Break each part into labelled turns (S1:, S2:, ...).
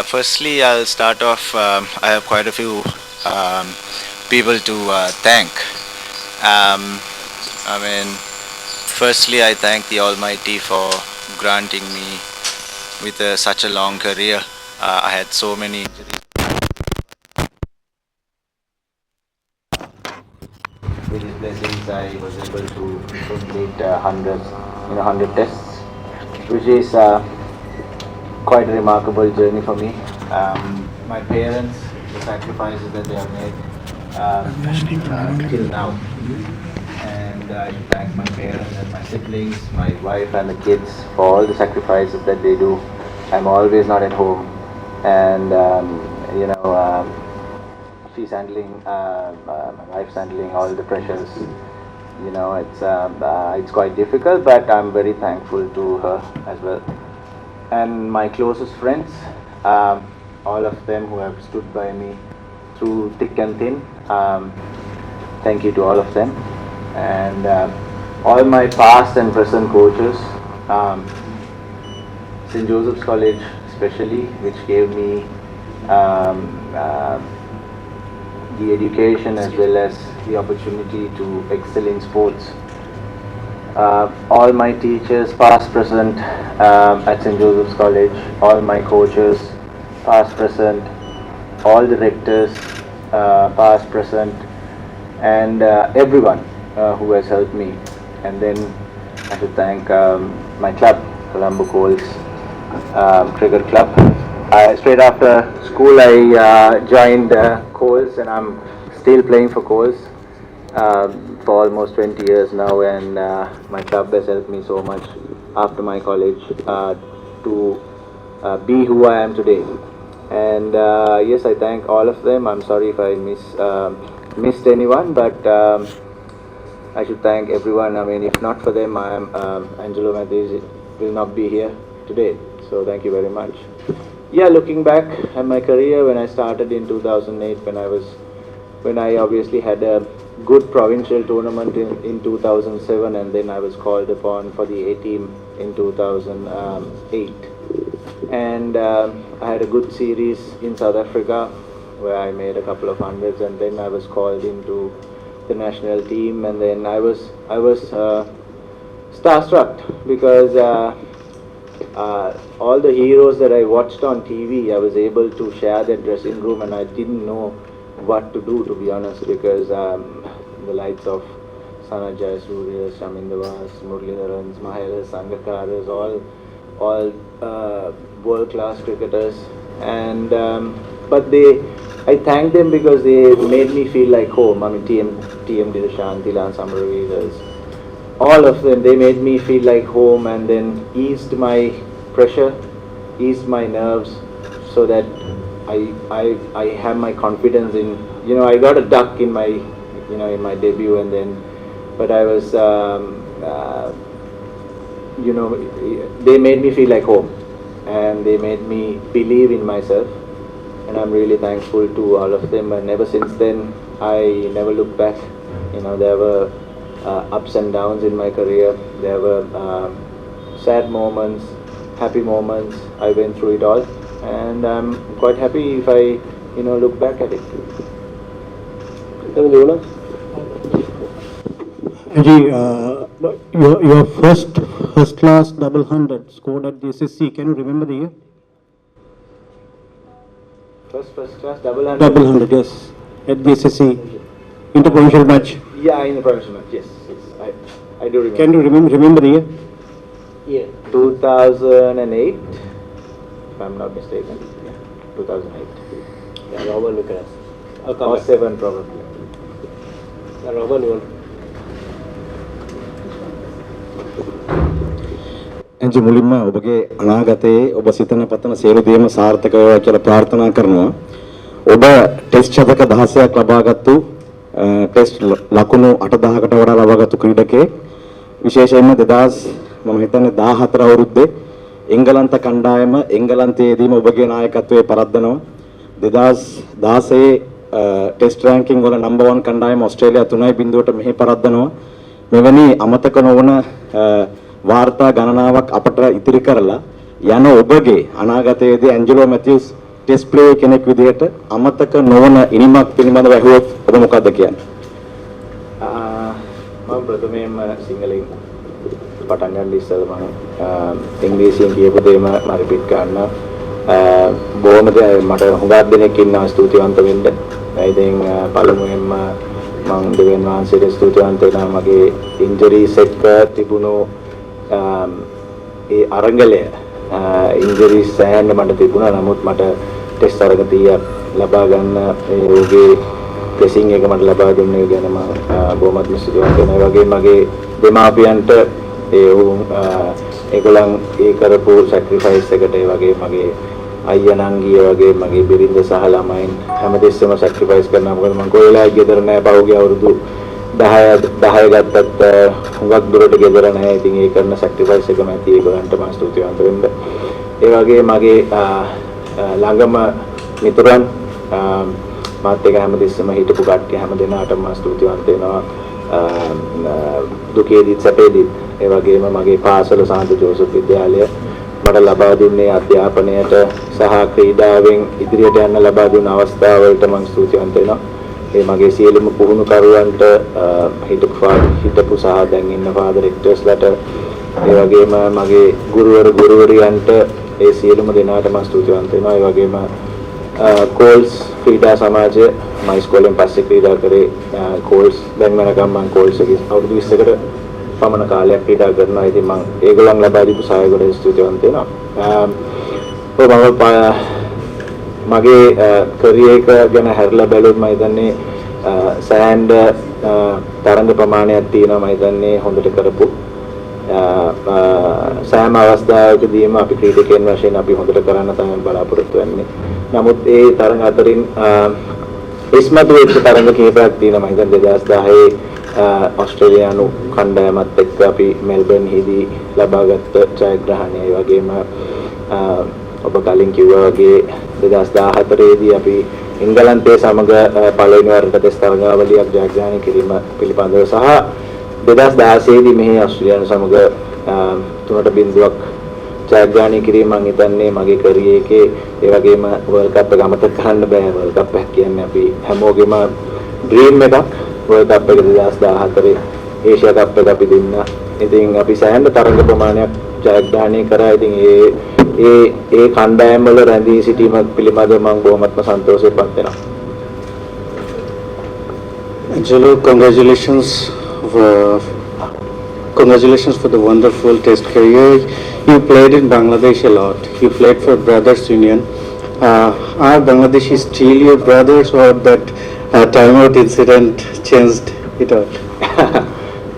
S1: Firstly, I'll start off. I have quite a few people to thank. Um, I mean, firstly, I thank the Almighty for granting me with such a long career. I had so many injuries. With His blessings, I was able to complete hundred tests, which is quite a remarkable journey for me. My parents, the sacrifices that they have made till now, and I should thank my parents and my siblings, my wife and the kids for all the sacrifices that they do. I'm always not at home, and she's handling, my wife's handling all the pressures. It's quite difficult, but I'm very thankful to her as well. And my closest friends, all of them who have stood by me through thick and thin. Thank you to all of them, and all my past and present coaches, St. Joseph's College especially, which gave me the education as well as the opportunity to excel in sports. All my teachers, past, present, at St. Joseph's College, all my coaches, past, present, all the rectors, past, present, and everyone who has helped me. And then I should thank my club, Colombo Coles Cricket Club. Straight after school, I joined Coles, and I'm still playing for Coles for almost 20 years now, and my club has helped me so much after my college to be who I am today. And yes, I thank all of them. I'm sorry if I missed anyone, but I should thank everyone. I mean, if not for them, Angelo Matthews will not be here today. So thank you very much. Yeah, looking back at my career, when I started in 2008, when I obviously had a good provincial tournament in 2007, and then I was called upon for the A team in 2008. And I had a good series in South Africa where I made a couple of hundreds, and then I was called into the national team, and then I was starstruck because all the heroes that I watched on TV, I was able to share their dressing room, and I didn't know what to do, to be honest, because the likes of Sana Jayasuriya, Shaminder Vas, Muralidharans, Mahelas, Sangakaras, all world-class cricketers, and but I thank them because they made me feel like home. I mean, TM Dilshan, Tilan Samaravedas, all of them, they made me feel like home, and then eased my pressure, eased my nerves, so that I have my confidence in, I got a duck in my, in my debut, and then, but I was, they made me feel like home, and they made me believe in myself, and I'm really thankful to all of them. And ever since then, I never looked back. There were ups and downs in my career. There were sad moments, happy moments. I went through it all, and I'm quite happy if I, look back at it.
S2: Anji, your first class double hundred scored at the SSC. Can you remember the year?
S1: First class double hundred.
S2: Double hundred, yes, at the SSC interprovincial match.
S1: Yeah, in the provincial match. Yes, I do remember.
S2: Can you remember the year?
S1: Yeah, 2008, if I'm not mistaken. Yeah, 2008.
S3: Yeah, Robin Vickers.
S1: Or 7 probably.
S3: Yeah, Robin will.
S4: එන්ජි මුලින්ම ඔබගේ අනාගතයේ ඔබ සිතන පතන සියලු දේම සාර්ථක වේවා කියලා ප්‍රාර්ථනා කරනවා. ඔබ ටෙස්ට් ශතක 16ක් ලබාගත්තු ටෙස්ට් ලකුණු 8000කට වඩා ලබාගත්තු ක්‍රීඩකයෙක්. විශේෂයෙන්ම 2000 මම හිතන්නේ 14 අවුරුද්දේ එංගලන්ත කණ්ඩායම එංගලන්තයේදීම ඔබගේ නායකත්වයේ පරද්දනවා. 2016 ටෙස්ට් රැංකින් වල නම්බර් 1 කණ්ඩායම ඕස්ට්‍රේලියා 3.0ට මෙහි පරද්දනවා. මෙවැනි අමතක නොවන වාර්තා ගණනාවක් අපට ඉතිරි කරලා යන ඔබගේ අනාගතයේදී ඇන්ජලෝ මැතිව්ස් ටෙස්ට් ප්ලේයර් කෙනෙක් විදිහට අමතක නොවන ඉනිමක් පිළිබඳව අහුවොත් ඔබ මොකක්ද කියන්නේ?
S1: මම ප්‍රථමයෙන්ම සිංහලෙන් පටන් ගන්න ඉස්සෙල්ලා මම ඉංග්‍රීසියෙන් කියපු දේම මම රිපීට් කරන්න. බොහොම මට හුඟක් දෙනෙක් ඉන්නවා ස්තුතිවන්ත වෙන්න. ඉතින් පළමුවෙන්ම මම දෙවියන් වහන්සේට ස්තුතිවන්ත වෙනවා මගේ ඉන්ජරිස් එක්ක තිබුණු ඒ අරගලය ඉන්ජරිස් සෑහෙන්න මට තිබුණා. නමුත් මට ටෙස්ට් අරග 30ක් ලබා ගන්න ඒ රෝගේ ටෙස්ටිං එක මට ලබා දුන්නේ ගැන මම බොහොමත්ම ස්තුතිවන්ත වෙනවා. ඒ වගේම මගේ දෙමාපියන්ට ඒගොල්ලන් ඒ කරපු සැක්‍රිෆයිස් එකට ඒ වගේ මගේ අයියා නංගිය වගේ මගේ බිරිඳ සහ ළමයින් හැමදෙස්සම සැක්‍රිෆයිස් කරනවා. මොකද මම කොහෙලා ගෙදර නැහැ පහුගිය අවුරුදු 10 ගත්තත් හුඟක් දුරට ගෙදර නැහැ. ඉතින් ඒ කරන සැක්‍රිෆයිස් එකම ඇති ඒගොල්ලන්ට මම ස්තුතිවන්ත වෙන්න. ඒ වගේ මගේ ළඟම මිතුරන් මාත් එක්ක හැමදෙස්සම හිටපු කට්ටිය හැම දෙනාටම මම ස්තුතිවන්ත වෙනවා. දුකේදීත් සැපේදීත්. ඒ වගේම මගේ පාසල සාන්ත ජෝසප් විද්‍යාලය මට ලබා දුන්නේ අධ්‍යාපනයට සහ ක්‍රීඩාවෙන් ඉදිරියට යන්න ලබා දුන්න අවස්ථාවලට මම ස්තුතිවන්ත වෙනවා. ඒ මගේ සියලුම පුහුණුකරුවන්ට හිටපු සහ දැන් ඉන්න ෆාදර් රෙක්ටර්ස්ලාට ඒ වගේම මගේ ගුරුවරයන්ට ඒ සියලුම දෙනාට මම ස්තුතිවන්ත වෙනවා. ඒ වගේම කෝල්ස් ක්‍රීඩා සමාජය මම ඉස්කෝලෙන් පස්සේ ක්‍රීඩා කරේ කෝල්ස් දැන් වෙනකම් මම කෝල්ස් එකේ අවුරුදු 20කට පමණ කාලයක් ක්‍රීඩා කරනවා. ඉතින් මම ඒගොල්ලන් ලබා දීපු සහයෝගයට ස්තුතිවන්ත වෙනවා. මගේ කැරියර් එක ගැන හැරලා බැලුවොත් මම හිතන්නේ සෑහෙන තරඟ ප්‍රමාණයක් තියෙනවා. මම හිතන්නේ හොඳට කරපු සෑම අවස්ථාවකදීම අපි ක්‍රීඩකයන් වශයෙන් අපි හොඳට කරන්න තමයි බලාපොරොත්තු වෙන්නේ. නමුත් ඒ තරඟ අතරින් ඉස්මතු වෙච්ච තරඟ කීපයක් තියෙනවා. මම හිතන්නේ 2010 ඔස්ට්‍රේලියානු කණ්ඩායමත් එක්ක අපි මෙල්බර්න් හිදී ලබාගත් ජයග්‍රහණය. ඒ වගේම ඔබ කලින් කිව්වා වගේ 2014 දී අපි එංගලන්තයේ සමග පළවෙනි වරට ටෙස්ට් තරඟාවලියක් ජයග්‍රහණය කිරීම පිළිබඳව සහ 2016 දී මෙහි ඔස්ට්‍රේලියානු සමග 3-0ක් ජයග්‍රහණය කිරීම මම හිතන්නේ මගේ කැරියර් එකේ ඒ වගේම වර්ල්ඩ් කප් එක අමතක කරන්න බෑ. වර්ල්ඩ් කප් එක කියන්නේ අපි හැමෝගෙම ඩ්‍රීම් එකක්. වර්ල්ඩ් කප් එක 2014 ඒෂියා කප් එක අපි දුන්නා. ඉතින් අපි සෑහෙන තරඟ ප්‍රමාණයක් ජයග්‍රහණය කරා. ඉතින් ඒ කණ්ඩායම් වල රැඳී සිටීම පිළිබඳව මම බොහොමත්ම සන්තෝෂයෙන්පත් වෙනවා.
S2: Angelo, congratulations for the wonderful test career. You played in Bangladesh a lot. You played for Brothers Union. Are Bangladeshi still your brothers, or that timeout incident changed it all?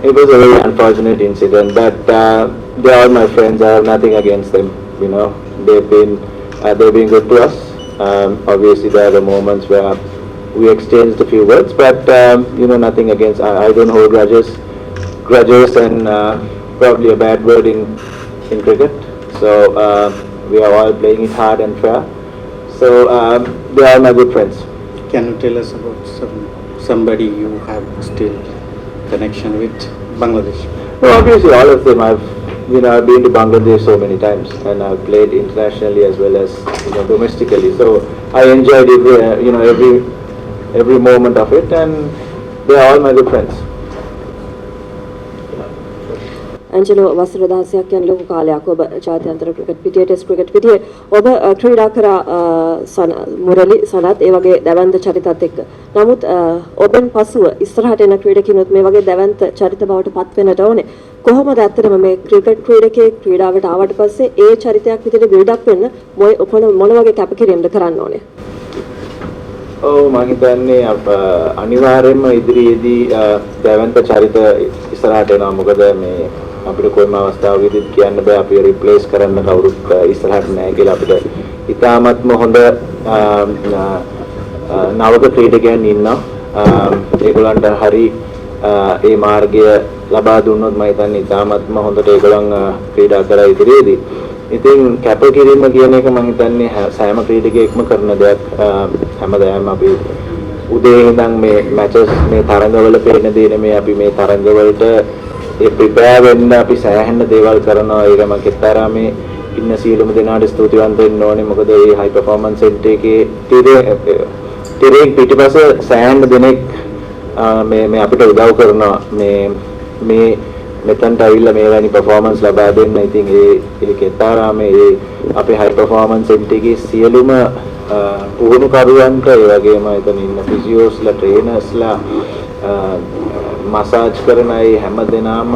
S1: It was a very unfortunate incident, but they are my friends. I have nothing against them. You know, they've been good to us. Obviously, there are the moments where we exchanged a few words, but you know, nothing against. I don't hold grudges, and probably a bad word in cricket. So we are all playing it hard and fair. So they are my good friends.
S2: Can you tell us about somebody you have still connection with Bangladesh?
S1: No, obviously all of them. I've been to Bangladesh so many times, and I've played internationally as well as domestically. So I enjoyed every moment of it, and they are all my good friends.
S5: Angelo වසර 16ක් යන ලොකු කාලයක් ඔබ ජාත්‍යන්තර cricket පිටියේ test cricket පිටියේ ඔබ ක්‍රීඩා කරා මුරලි සනත් ඒ වගේ දැවැන්ත චරිතත් එක්ක. නමුත් ඔබෙන් පසුව ඉස්සරහට එන ක්‍රීඩකිනුත් මේ වගේ දැවැන්ත චරිත බවට පත් වෙන්නට ඕනේ. කොහොමද ඇත්තටම මේ ක්‍රිකට් ක්‍රීඩකයෙක් ක්‍රීඩාවට ආවට පස්සේ ඒ චරිතයක් විදිහට බිල්ඩ් අප් වෙන්න මොන වගේ කැපකිරීමද කරන්න ඕනේ?
S1: මම හිතන්නේ අනිවාර්යයෙන්ම ඉදිරියේදී දැවැන්ත චරිත ඉස්සරහට එනවා. මොකද මේ අපිට කොයිම අවස්ථාවකදීත් කියන්න බෑ අපි රිප්ලේස් කරන්න කවුරුත් ඉස්සරහට නැහැ කියලා. අපිට ඉතාමත්ම හොඳ නවක ක්‍රීඩකයන් ඉන්නවා. ඒගොල්ලන්ට හරි ඒ මාර්ගය ලබා දුන්නොත් මම හිතන්නේ ඉතාමත්ම හොඳට ඒගොල්ලන් ක්‍රීඩා කරා ඉදිරියේදී. ඉතින් කැපකිරීම කියන එක මම හිතන්නේ සෑම ක්‍රීඩකයෙක්ම කරන දෙයක්. හැමදාම අපි උදේ ඉඳන් මේ මැචස් මේ තරඟවල පේන දේ නෙමෙයි අපි මේ තරඟවලට ඒ ප්‍රිපෙයාර් වෙන්න අපි සෑහෙන දේවල් කරනවා. ඒක මම කිව්තරා මේ ඉන්න සියලුම දෙනාට ස්තුතිවන්ත වෙන්න ඕනේ. මොකද මේ හයි පර්ෆෝමන්ස් සෙන්ටර් එකේ තිරේ පිටිපස්ස සෑහෙන දෙනෙක් මේ අපිට උදව් කරනවා. මේ මෙතනට ඇවිල්ලා මේ වැනි පර්ෆෝමන්ස් ලබා දෙන්න. ඉතින් ඒ කෙතාරාමේ ඒ අපේ හයි පර්ෆෝමන්ස් සෙන්ටර් එකේ සියලුම පුහුණුකරුවන්ට ඒ වගේම එතන ඉන්න ෆිසියෝස්ලා ට්‍රේනර්ස්ලා මසාජ් කරන අය හැම දෙනාම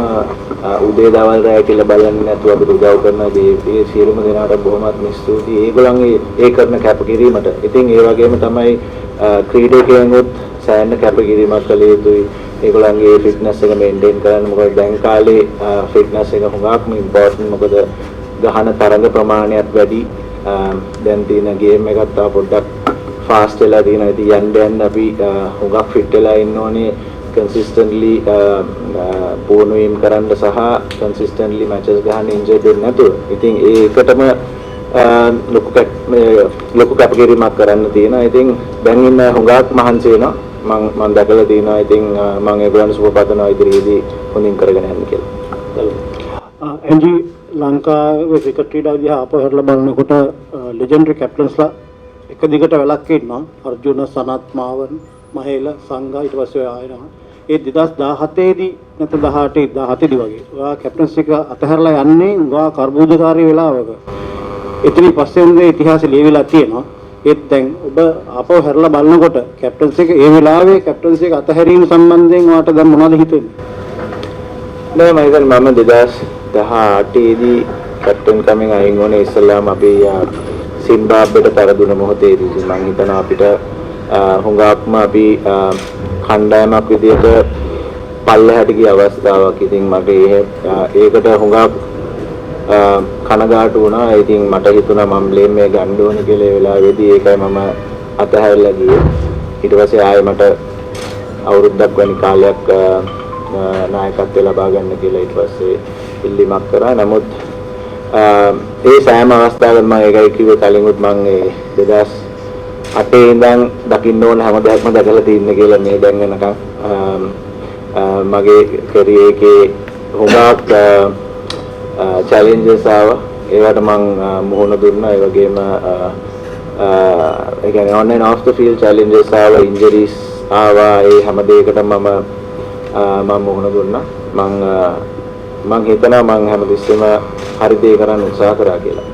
S1: උදේ දවල් රැය කියලා බලන්නේ නැතුව අපිට උදව් කරන මේ සියලුම දෙනාට බොහොමත්ම ස්තුතියි. ඒගොල්ලන්ගේ ඒ කරන කැපකිරීමට. ඉතින් ඒ වගේම තමයි ක්‍රීඩකයන්ගොත් සෑහෙන කැපකිරීමක් කළ යුතුයි. ඒගොල්ලන්ගේ ෆිට්නස් එක මේන්ටේන් කරන්න. මොකද දැන් කාලේ ෆිට්නස් එක හුඟක්ම ඉම්පෝටන්ට්. මොකද ගහන තරඟ ප්‍රමාණයත් වැඩි. දැන් තියෙන ගේම් එකත් තව පොඩ්ඩක් ෆාස්ට් වෙලා තියෙනවා. ඉතින් යන්න අපි හුඟක් ෆිට් වෙලා ඉන්න ඕනේ. consistently පුහුණුවීම් කරන්න සහ consistently matches ගහන්න injured වෙන්නේ නැතුව. ඉතින් ඒකටම ලොකු කැපකිරීමක් කරන්න තියෙනවා. ඉතින් දැන් ඉන්න හුඟක් මහන්සි වෙනවා. මම දැකලා තියෙනවා. ඉතින් මම ඒගොල්ලන්ට සුබ පතනවා ඉදිරියේදී හොඳින් කරගෙන යන්න කියලා.
S2: එන්ජි ලංකාවේ ක්‍රිකට් ක්‍රීඩාව දිහා අප හැරලා බලනකොට ලෙජෙන්ඩරි කැප්ටන්ස්ලා එක දිගට වැලක් ඉන්නවා. අර්ජුන, සනත්, මාවන්, මහේල, සංඝා ඊට පස්සේ ආයෙනවා. ඒ 2017 දී නැත්නම් 18 17 දී වගේ ඔයා කැප්ටන්ස් එක අතහැරලා යන්නේ උගා කර්බුදකාරී වෙලාවක. එතනින් පස්සේ උන්ගේ ඉතිහාසය ලියවිලා තියෙනවා. ඒත් දැන් ඔබ ආපහු හැරලා බලනකොට කැප්ටන්ස් එක ඒ වෙලාවේ කැප්ටන්ස් එක අතහැරීම සම්බන්ධයෙන් ඔයාට දැන් මොනවද හිතෙන්නේ?
S1: නෑ මම හිතන්නේ මම 2018 දී කැප්ටන් කමින් අයින් වුණේ ඉස්සෙල්ලාම අපි සිම්බාබ්වෙට තරදුන මොහොතේදී. මම හිතනවා අපිට හුඟක්ම අපි කණ්ඩායමක් විදිහට පල්ලෙහාට ගිය අවස්ථාවක්. ඉතින් මට ඒකට හුඟක් කනගාටු වුණා. ඉතින් මට හිතුණා මම බ්ලේම් එක ගන්න ඕනේ කියලා ඒ වෙලාවේදී. ඒකයි මම අතහැරලා ගියේ. ඊට පස්සේ ආයෙ මට අවුරුද්දක් වැනි කාලයක් නායකත්වය ලබා ගන්න කියලා ඊට පස්සේ ඉල්ලීමක් කරා. නමුත් ඒ සෑම අවස්ථාවකම මම ඒකයි කිව්වේ කලින්ුත් මම ඒ 2008 ඉඳන් දකින්න ඕන හැම දෙයක්ම දැකලා තින්නේ කියලා මේ දැන් වෙනකම් මගේ කැරියර් එකේ හුඟක් challenges ආවා. ඒවට මම මුහුණ දුන්නා. ඒ වගේම ඒ කියන්නේ on and off the field challenges ආවා, injuries ආවා. ඒ හැම දෙයකටම මම මුහුණ දුන්නා. මම හිතනවා මම හැමතිස්සෙම හරි දේ කරන්න උත්සාහ කරා කියලා.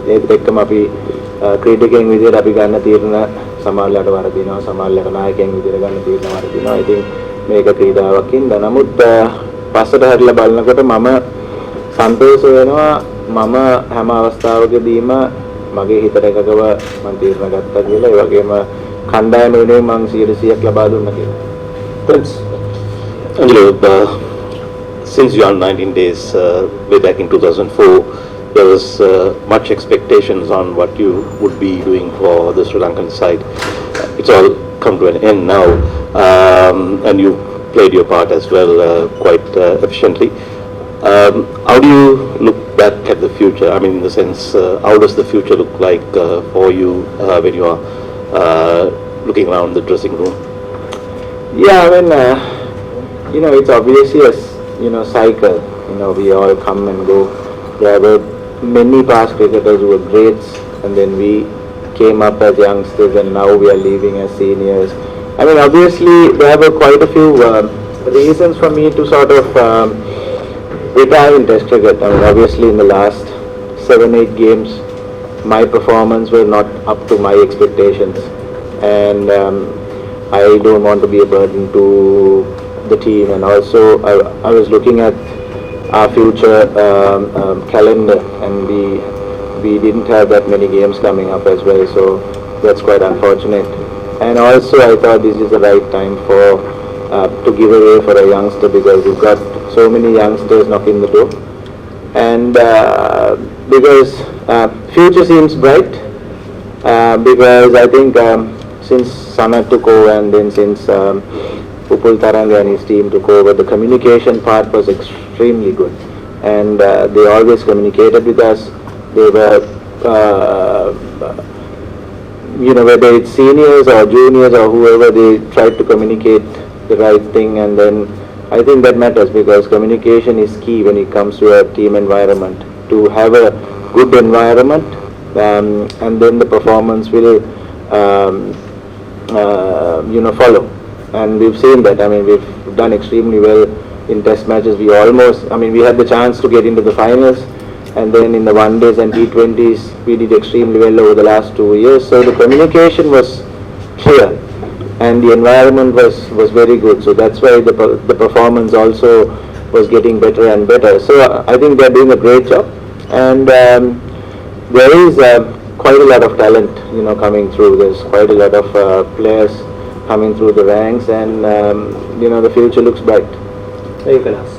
S1: ඒත් එක්කම අපි ක්‍රීඩකයන් විදිහට අපි ගන්න තීරණ සමාජලට වරදිනවා, සමාජලට නායකයන් විදිහට ගන්න තීරණ වරදිනවා. ඉතින් මේක ක්‍රීඩාවක් ඉඳලා නමුත් පස්සට හැරිලා බලනකොට මම සන්තෝෂ වෙනවා. මම හැම අවස්ථාවකදීම මගේ හිතට එකගව මම තීරණ ගත්තා කියලා. ඒ වගේම කණ්ඩායම වෙනුවෙන් මම 100%ක් ලබා දුන්නා කියලා.
S6: Thanks. Angelo, since you are 19 days way back in 2004, there was much expectations on what you would be doing for the Sri Lankan side. It's all come to an end now, and you played your part as well quite efficiently. How do you look back at the future? I mean, in the sense, how does the future look like for you when you are looking around the dressing room?
S1: Yeah, I mean, it's obviously a cycle. We all come and go. There were many past cricketers who were greats, and then we came up as youngsters, and now we are leaving as seniors. I mean, obviously, there were quite a few reasons for me to sort of retire in Test cricket. I mean, obviously, in the last 7-8 games, my performance was not up to my expectations, and I don't want to be a burden to the team. And also, I was looking at our future calendar, and we didn't have that many games coming up as well, so that's quite unfortunate. And also, I thought this is the right time to give away for a youngster, because we've got so many youngsters knocking the door, and because future seems bright, because I think since Sanat took over, and then since Upul Taranga and his team took over, the communication part was extremely good, and they always communicated with us. They were, whether it's seniors or juniors or whoever, they tried to communicate the right thing, and then I think that matters, because communication is key when it comes to a team environment. to have a good environment, and then the performance will follow. And we've seen that. I mean, we've done extremely well in test matches. We had the chance to get into the finals, and then in the one days and T20s, we did extremely well over the last 2 years. So the communication was clear, and the environment was very good. So that's why the performance also was getting better and better. So I think they're doing a great job, and there is quite a lot of talent, coming through. There's quite a lot of players coming through the ranks, and the future looks bright.
S3: You can ask.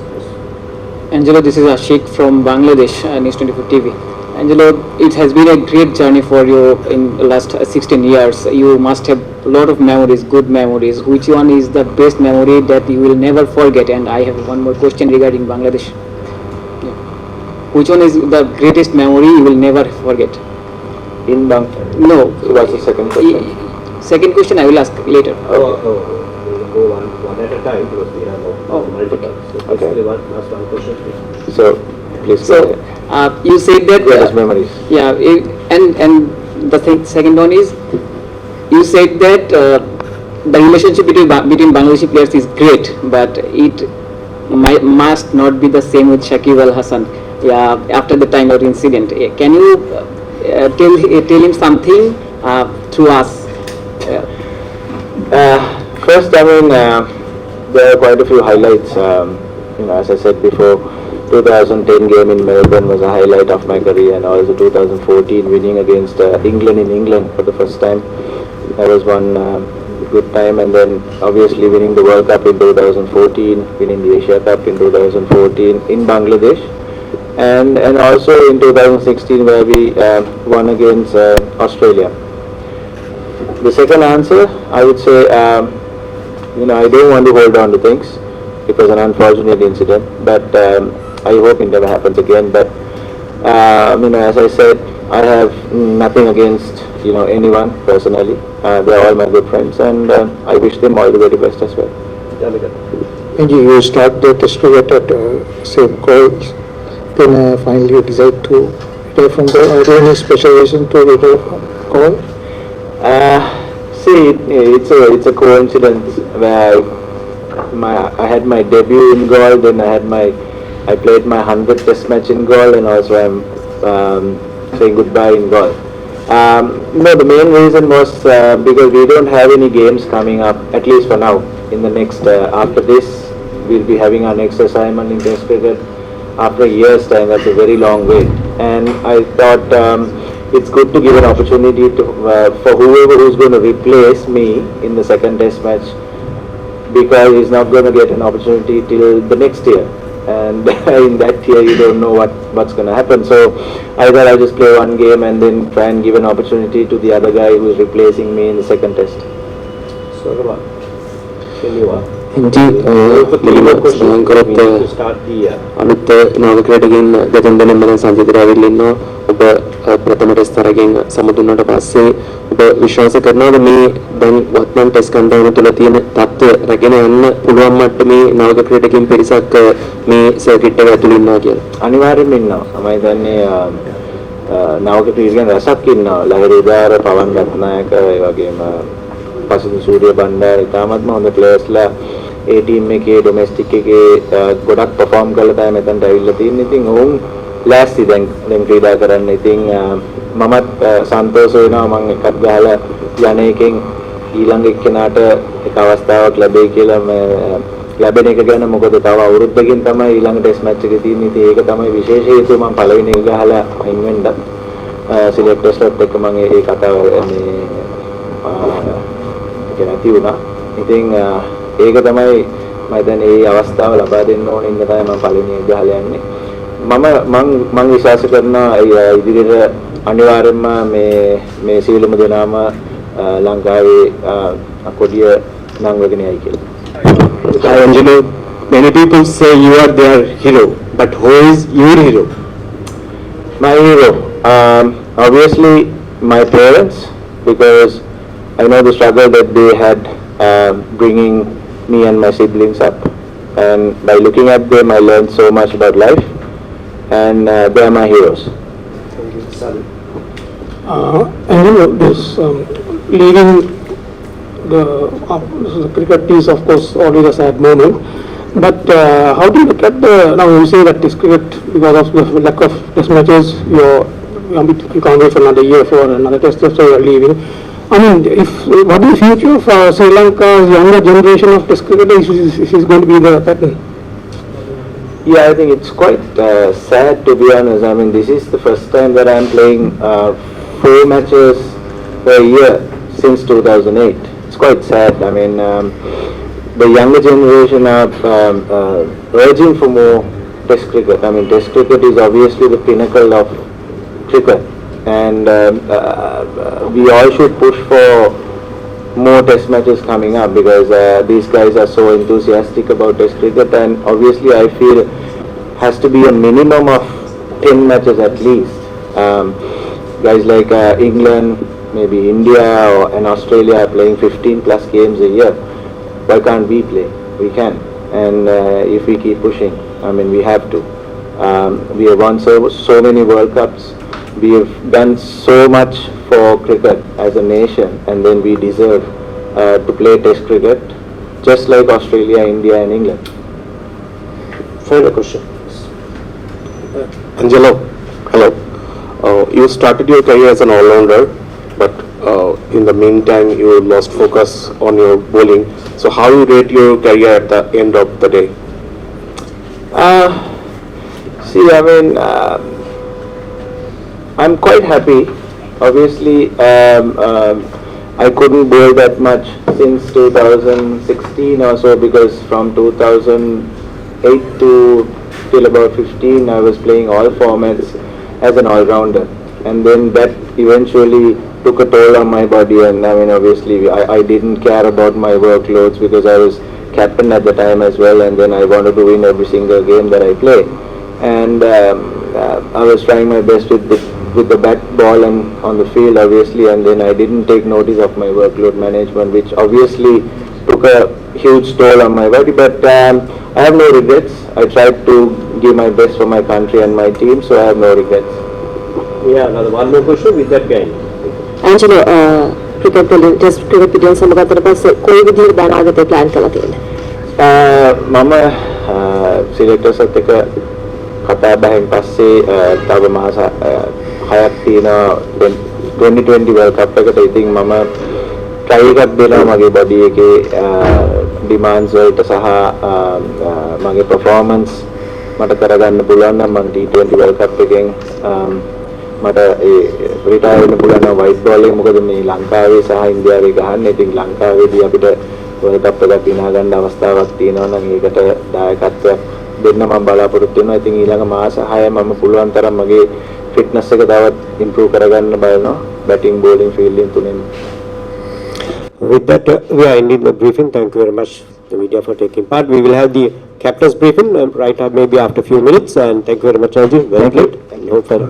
S7: Angelo, this is Ashik from Bangladesh, News 24 TV. Angelo, it has been a great journey for you in the last 16 years. You must have a lot of memories, good memories. Which one is the best memory that you will never forget? And I have one more question regarding Bangladesh. Yeah. Which one is the greatest memory you will never forget?
S1: In Bang.
S7: No.
S1: So what's the second question?
S7: Second question I will ask later.
S3: We'll go one at a time because we have multiple. So
S1: Okay.
S3: basically last one question, please.
S1: So please go
S7: So,
S1: ahead.
S7: you said that...
S1: Greatest memories.
S7: Yeah, and the second one is, you said that the relationship between Bangladeshi players is great, but it must not be the same with Shakib Al Hasan. Yeah, after the time of incident, can you tell him something through us?
S1: First, there are quite a few highlights. As I said before, 2010 game in Melbourne was a highlight of my career, and also 2014 winning against England in England for the first time. That was one good time, and then obviously winning the World Cup in 2014, winning the Asia Cup in 2014 in Bangladesh, and also in 2016 where we won against Australia. The second answer, I would say, I don't want to hold on to things. It was an unfortunate incident, but I hope it never happens again. But as I said, I have nothing against anyone personally. They're all my good friends, and I wish them all the very best as well.
S8: And you start the test cricket at same goals, then finally you decide to retire from the, or any special reason to retire from goal?
S1: It's a coincidence where I had my debut in Galle, then I played my 100th test match in Galle, and also I'm saying goodbye in Galle. No, the main reason was because we don't have any games coming up, at least for now. In the next, after this, we'll be having our next assignment in test cricket after a year's time. That's a very long way, and I thought it's good to give an opportunity to for whoever who's going to replace me in the second test match, because he's not going to get an opportunity till the next year, and in that year you don't know what's going to happen. So I thought I'll just play one game and then try and give an opportunity to the other guy who's replacing me in the second test.
S3: So, can you
S2: මුලින්ම සඳහන් කරත්
S3: start the
S2: අලුත් නායක ක්‍රීඩකයන් දෙදෙනෙක් මම සංජිත රාවිල් ඉන්නවා. ඔබ ප්‍රථම ටෙස්ට් තරගෙන් සමුදුන්නට පස්සේ ඔබ විශ්වාස කරනවාද මේ දැන් වත්මන් ටෙස්ට් කණ්ඩායම තුළ තියෙන තත්ත්වය රැගෙන යන්න පුළුවන් මට්ටමේ නායක ක්‍රීඩකයන් පිරිසක් මේ සර්කිට් එක ඇතුළේ ඉන්නවා කියලා?
S1: අනිවාර්යෙන්ම ඉන්නවා. මම හිතන්නේ නායක ක්‍රීඩකයන් රසක් ඉන්නවා. ලහිරු උදාර, පවන් රත්නායක, ඒ වගේම පසිදු සූර්ය බණ්ඩාර, ඉතාමත්ම හොඳ ප්ලේයර්ස්ලා ඒ ටීම් එකේ ඩොමෙස්ටික් එකේ ගොඩක් පර්ෆෝම් කරලා තමයි මෙතනට ඇවිල්ලා තියෙන්නේ. ඉතින් ඔවුන් ලෑස්ති දැන් ක්‍රීඩා කරන්න. ඉතින් මමත් සන්තෝෂ වෙනවා මම එකක් ගහලා යන එකෙන් ඊළඟ එක්කෙනාට එක අවස්ථාවක් ලැබෙයි කියලා ලැබෙන එක ගැන. මොකද තව අවුරුද්දකින් තමයි ඊළඟ ටෙස්ට් මැච් එක තියෙන්නේ. ඉතින් ඒක තමයි විශේෂ හේතුව මම පළවෙනි එක ගහලා අයින් වෙන්න. සිලෙක්ටර්ස්ලත් එක්ක මම ඒ කතාව නැති වුණා. ඉතින් ඒක තමයි මම දැන් මේ අවස්ථාව ලබා දෙන්න ඕනේ ඉන්න තමයි මම පළවෙනි එක ගහලා යන්නේ. මම විශ්වාස කරනවා ඉදිරියට අනිවාර්යෙන්ම මේ සියලුම දෙනාම ලංකාවේ කොඩිය නංවගෙන යයි කියලා.
S2: Hi Angelo, many people say you are their hero, but who is your hero?
S1: My hero, obviously my parents, because I know the struggle that they had bringing me and my siblings up, and by looking at them I learned so much about life, and they are my heroes.
S8: And you know, this leaving the cricket is of course always a sad moment. But how do you look at now you say that this cricket, because of the lack of test matches, you can't wait for another year for another test, so you're leaving. I mean, what is the future of Sri Lanka's younger generation of test cricketers is going to be the pattern?
S1: Yeah, I think it's quite sad, to be honest. I mean, this is the first time that I'm playing 4 matches per year since 2008. It's quite sad. I mean, the younger generation are urging for more test cricket. I mean, test cricket is obviously the pinnacle of cricket, and we all should push for more test matches coming up, because these guys are so enthusiastic about test cricket, and obviously I feel has to be a minimum of 10 matches at least. Guys like England, maybe India and Australia are playing 15 plus games a year. Why can't we play? We can, and if we keep pushing, I mean, we have to. We have won so many World Cups. We have done so much for cricket as a nation, and then we deserve to play test cricket just like Australia, India and England.
S3: Final question.
S6: Angelo, hello. You started your career as an all-rounder, but in the meantime you lost focus on your bowling. So how you rate your career at the end of the day?
S1: See, I mean, I'm quite happy. Obviously, I couldn't bowl that much since 2016 or so, because from 2008 to till about 15 I was playing all formats as an all-rounder, and then that eventually took a toll on my body, and I mean, obviously I didn't care about my workloads because I was captain at the time as well, and then I wanted to win every single game that I play, and I was trying my best with the bat, ball and on the field obviously, and then I didn't take notice of my workload management, which obviously took a huge toll on my body, but I have no regrets. I tried to give my best for my country and my team, so I have no regrets.
S3: Yeah, another one more question with that guy.
S5: Angelo cricket වලින් test cricket පිටියෙන් සමගත්තට පස්සේ කොයි විදිහට දැන් ආගතේ plan කරලා තියෙන්නේ?
S1: මම සිලෙක්ටර්ස්ත් එක්ක කතා බහෙන් පස්සේ තව මාස 6ක් තියෙනවා 2020 World Cup එකට. ඉතින් මම try එකක් දෙනවා මගේ body එකේ demands වලට සහ මගේ performance මට කරගන්න පුළුවන් නම් මම T20 World Cup එකෙන් මට රිටයර් වෙන්න පුළුවන් නම් white ball එක, මොකද මේ ලංකාවේ සහ ඉන්දියාවේ ගහන්නේ. ඉතින් ලංකාවේදී අපිට World Cup එකක් දිනා ගන්න අවස්ථාවක් තියෙනවා නම් ඒකට දායකත්වයක් දෙන්න මම බලාපොරොත්තු වෙනවා. ඉතින් ඊළඟ මාස 6 මම පුළුවන් තරම් මගේ fitness එක තවත් improve කරගන්න බලනවා, batting bowling fielding තුනෙන්.
S3: With that, we are ending the briefing. Thank you very much, the media, for taking part. We will have the captain's briefing right up maybe after a few minutes. And thank you very much, Arjun. Well played. And hope for